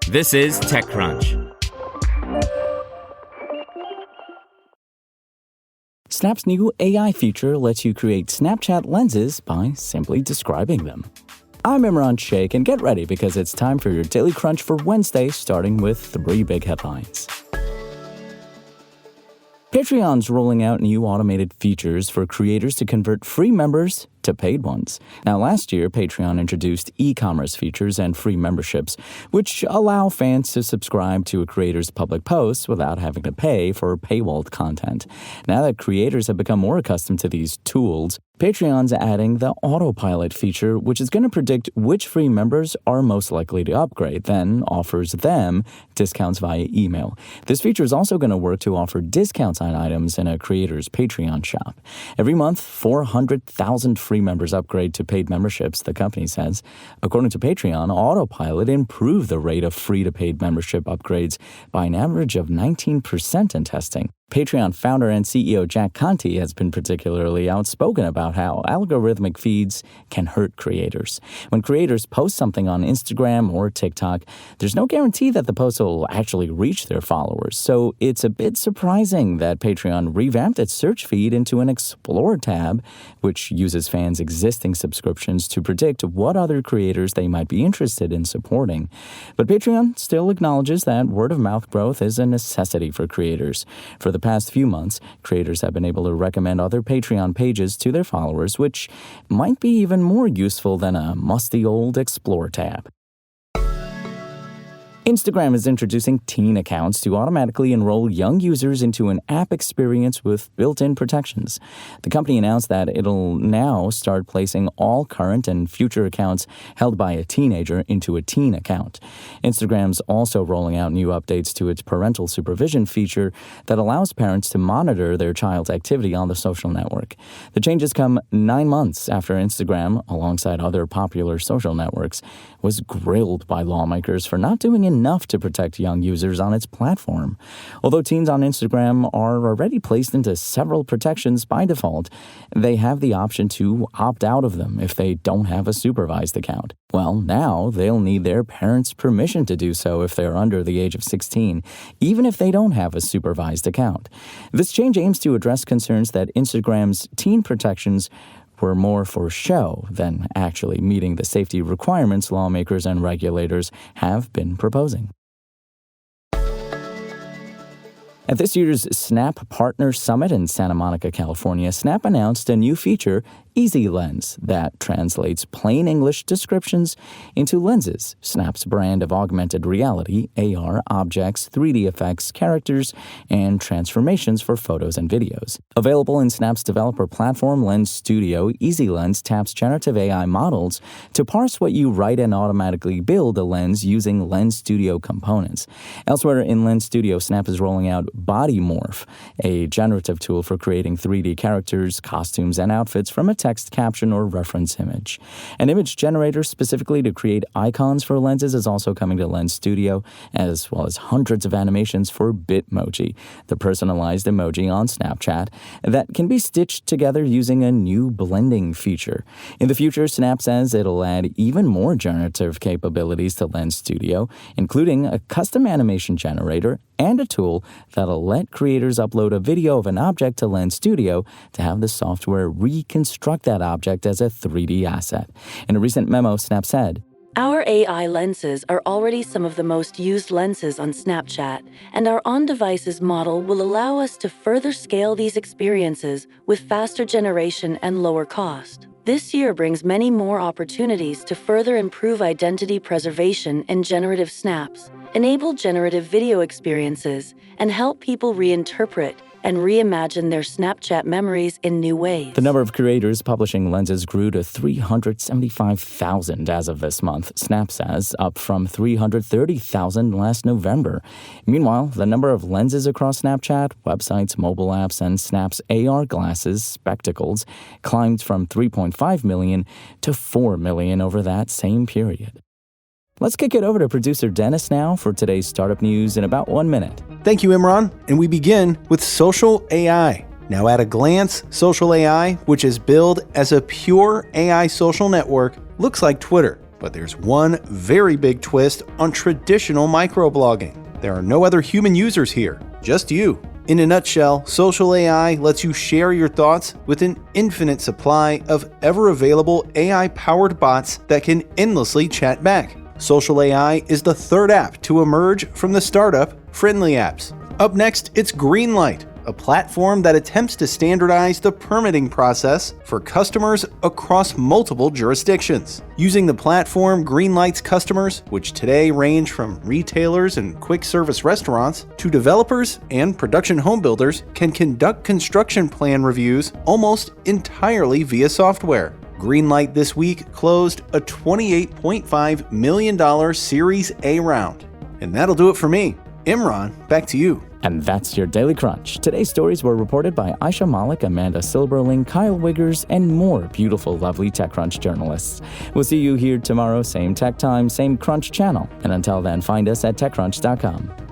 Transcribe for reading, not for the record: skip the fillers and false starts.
This is TechCrunch. Snap's new AI feature lets you create Snapchat lenses by simply describing them. I'm Imran Sheikh, and get ready because it's time for your Daily Crunch for Wednesday, starting with 3 big headlines. Patreon's rolling out new automated features for creators to convert free members to paid ones. Now, last year, Patreon introduced e-commerce features and free memberships, which allow fans to subscribe to a creator's public posts without having to pay for paywalled content. Now that creators have become more accustomed to these tools, Patreon's adding the autopilot feature, which is going to predict which free members are most likely to upgrade, then offers them discounts via email. This feature is also going to work to offer discounts on items in a creator's Patreon shop. Every month, 400,000 free members upgrade to paid memberships, the company says. According to Patreon, Autopilot improved the rate of free-to-paid membership upgrades by an average of 19% in testing. Patreon founder and CEO Jack Conte has been particularly outspoken about how algorithmic feeds can hurt creators. When creators post something on Instagram or TikTok, there's no guarantee that the post will actually reach their followers. So it's a bit surprising that Patreon revamped its search feed into an Explore tab, which uses fans' existing subscriptions to predict what other creators they might be interested in supporting. But Patreon still acknowledges that word-of-mouth growth is a necessity for creators. For the past few months, creators have been able to recommend other Patreon pages to their followers, which might be even more useful than a musty old Explore tab. Instagram is introducing teen accounts to automatically enroll young users into an app experience with built-in protections. The company announced that it'll now start placing all current and future accounts held by a teenager into a teen account. Instagram's also rolling out new updates to its parental supervision feature that allows parents to monitor their child's activity on the social network. The changes come 9 months after Instagram, alongside other popular social networks, was grilled by lawmakers for not doing enough to protect young users on its platform. Although teens on Instagram are already placed into several protections by default, they have the option to opt out of them if they don't have a supervised account. Well, now they'll need their parents' permission to do so if they're under the age of 16, even if they don't have a supervised account. This change aims to address concerns that Instagram's teen protections were more for show than actually meeting the safety requirements lawmakers and regulators have been proposing. At this year's Snap Partner Summit in Santa Monica, California, Snap announced a new feature, Easy Lens, that translates plain English descriptions into lenses, Snap's brand of augmented reality, AR, objects, 3D effects, characters, and transformations for photos and videos. Available in Snap's developer platform, Lens Studio, Easy Lens taps generative AI models to parse what you write and automatically build a lens using Lens Studio components. Elsewhere in Lens Studio, Snap is rolling out Body Morph, a generative tool for creating 3D characters, costumes, and outfits from a text caption or reference image. An image generator specifically to create icons for lenses is also coming to Lens Studio, as well as hundreds of animations for Bitmoji, the personalized emoji on Snapchat that can be stitched together using a new blending feature. In the future, Snap says it'll add even more generative capabilities to Lens Studio, including a custom animation generator and a tool that'll let creators upload a video of an object to Lens Studio to have the software reconstruct that object as a 3D asset. In a recent memo, Snap said, "Our AI lenses are already some of the most used lenses on Snapchat, and our on-devices model will allow us to further scale these experiences with faster generation and lower cost. This year brings many more opportunities to further improve identity preservation and generative snaps, enable generative video experiences, and help people reinterpret and reimagine their Snapchat memories in new ways." The number of creators publishing lenses grew to 375,000 as of this month, Snap says, up from 330,000 last November. Meanwhile, the number of lenses across Snapchat, websites, mobile apps, and Snap's AR glasses, spectacles, climbed from 3.5 million to 4 million over that same period. Let's kick it over to producer Dennis now for today's startup news in about 1 minute. Thank you, Imran. And we begin with Social AI. Now, at a glance, Social AI, which is billed as a pure AI social network, looks like Twitter. But there's one very big twist on traditional microblogging. There are no other human users here, just you. In a nutshell, social AI lets you share your thoughts with an infinite supply of ever-available AI-powered bots that can endlessly chat back. Social AI is the third app to emerge from the startup Friendly Apps. Up next, it's Greenlight, a platform that attempts to standardize the permitting process for customers across multiple jurisdictions. Using the platform, Greenlight's customers, which today range from retailers and quick service restaurants to developers and production home builders, can conduct construction plan reviews almost entirely via software. Greenlight this week closed a $28.5 million Series A round. And that'll do it for me. Imran, back to you. And that's your Daily Crunch. Today's stories were reported by Aisha Malik, Amanda Silberling, Kyle Wiggers, and more beautiful, lovely TechCrunch journalists. We'll see you here tomorrow, same tech time, same Crunch channel. And until then, find us at TechCrunch.com.